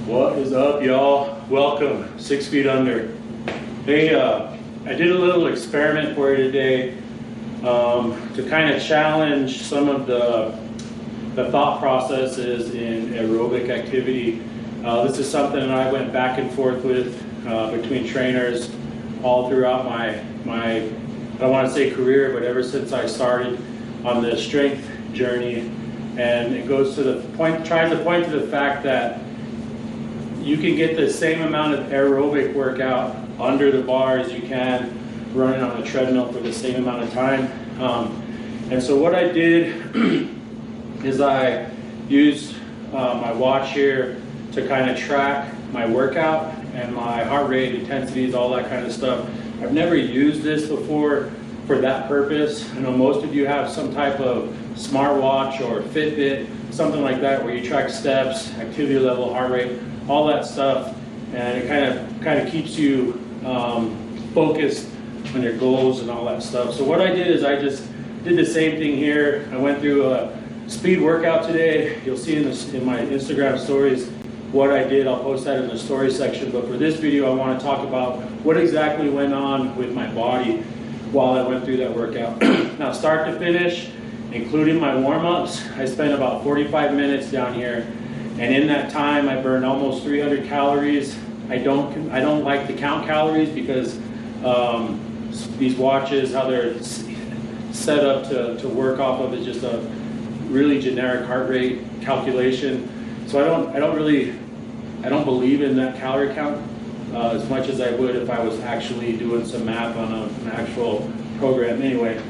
What is up, y'all? Welcome, 6 Feet Under. Hey, I did a little experiment for you today to kind of challenge some of the thought processes in aerobic activity. This is something that I went back and forth with between trainers all throughout my I don't want to say career, but ever since I started on the strength journey. And it goes to the point, tries to point to the fact that you can get the same amount of aerobic workout under the bar as you can running on a treadmill for the same amount of time. And so what I did is I used my watch here to kind of track my workout and my heart rate, intensities, all that kind of stuff. I've never used this before for that purpose. I know most of you have some type of smartwatch or Fitbit, something like that, where you track steps, activity level, heart rate, all that stuff, and it kind of keeps you focused on your goals and all that stuff. So what I did is I just did the same thing here. I went through a speed workout today. You'll see in my Instagram stories what I did. I'll post that in the story section. But for this video, I want to talk about what exactly went on with my body while I went through that workout. Now, start to finish, including my warm-ups, I spent about 45 minutes down here. And in that time, I burned almost 300 calories. I don't like to count calories because these watches, how they're set up to work off of, is just a really generic heart rate calculation. So I don't believe in that calorie count as much as I would if I was actually doing some math on an actual program anyway.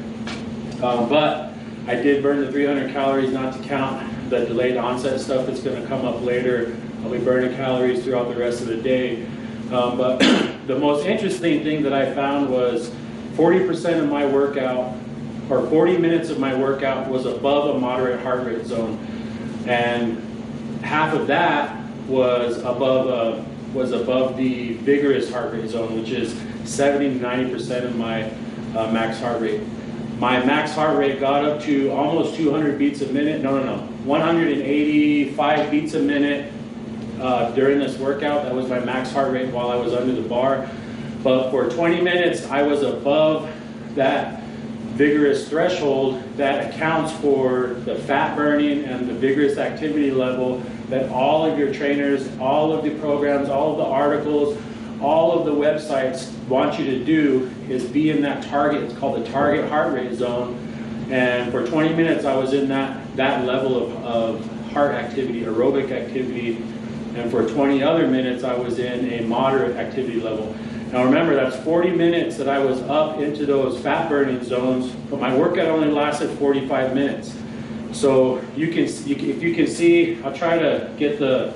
But I did burn the 300 calories, not to count the delayed onset stuff that's going to come up later. I'll be burning calories throughout the rest of the day. But the most interesting thing that I found was 40% of my workout, or 40 minutes of my workout, was above a moderate heart rate zone. And half of that was above the vigorous heart rate zone, which is 70 to 90% of my max heart rate. My max heart rate got up to almost 200 beats a minute. No, 185 beats a minute during this workout. That was my max heart rate while I was under the bar. But for 20 minutes, I was above that vigorous threshold that accounts for the fat burning and the vigorous activity level that all of your trainers, all of the programs, all of the articles, all of the websites want you to do is be in that target. It's called the target heart rate zone. And for 20 minutes, I was in that level of heart activity, aerobic activity. And for 20 other minutes, I was in a moderate activity level. Now remember, that's 40 minutes that I was up into those fat burning zones, but my workout only lasted 45 minutes. So if you can see, I'll try to get the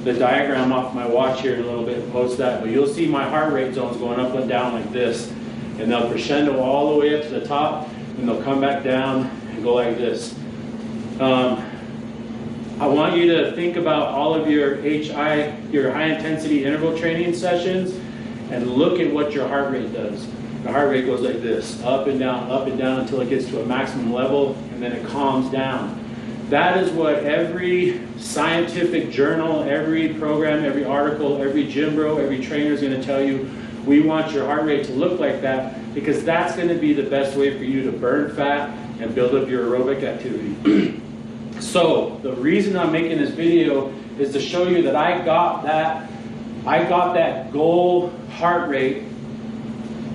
diagram off my watch here in a little bit and post that, but you'll see my heart rate zones going up and down like this, and they'll crescendo all the way up to the top, and they'll come back down and go like this. I want you to think about all of your high intensity interval training sessions, and look at what your heart rate does. The heart rate goes like this, up and down until it gets to a maximum level, and then it calms down. That is what every scientific journal, every program, every article, every gym bro, every trainer is going to tell you. We want your heart rate to look like that because that's going to be the best way for you to burn fat and build up your aerobic activity. So the reason I'm making this video is to show you that I got that goal heart rate,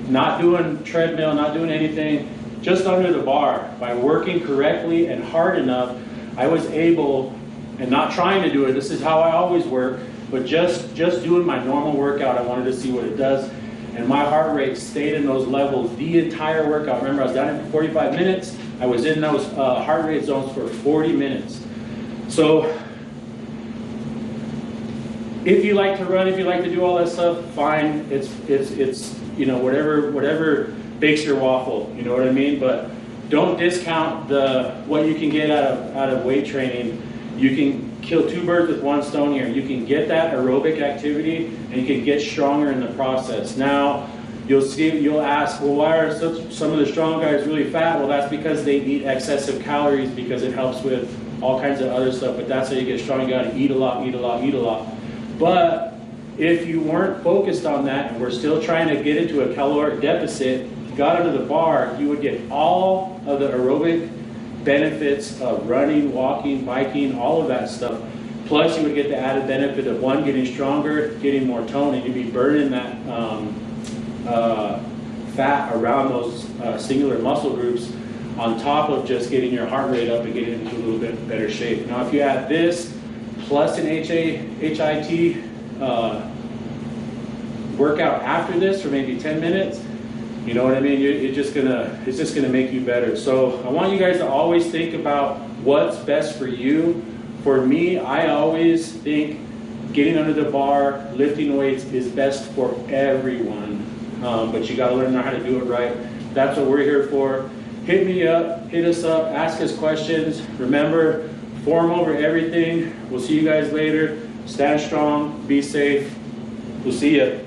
not doing treadmill, not doing anything, just under the bar. By working correctly and hard enough, I was able, and not trying to do it, this is how I always work, but just doing my normal workout, I wanted to see what it does. And my heart rate stayed in those levels the entire workout. Remember, I was down for 45 minutes. I was in those heart rate zones for 40 minutes. So if you like to run, if you like to do all that stuff, fine. It's whatever bakes your waffle, you know what I mean? But don't discount what you can get out of weight training. You can kill two birds with one stone here. You can get that aerobic activity, and you can get stronger in the process. Now, you'll ask, well, why are some of the strong guys really fat? Well, that's because they eat excessive calories because it helps with all kinds of other stuff. But that's how you get strong. You got to eat a lot, eat a lot, eat a lot. But if you weren't focused on that and we're still trying to get into a caloric deficit, got under the bar, you would get all of the aerobic benefits of running, walking, biking, all of that stuff. Plus you would get the added benefit of one, getting stronger, getting more tone, and you'd be burning that fat around those singular muscle groups on top of just getting your heart rate up and getting into a little bit better shape. Now if you add this plus an HIIT workout after this for maybe 10 minutes, you know what I mean? It's just gonna make you better. So I want you guys to always think about what's best for you. For me, I always think getting under the bar, lifting weights is best for everyone. But you gotta learn how to do it right. That's what we're here for. Hit me up, hit us up, ask us questions. Remember, form over everything. We'll see you guys later. Stand strong, be safe. We'll see you.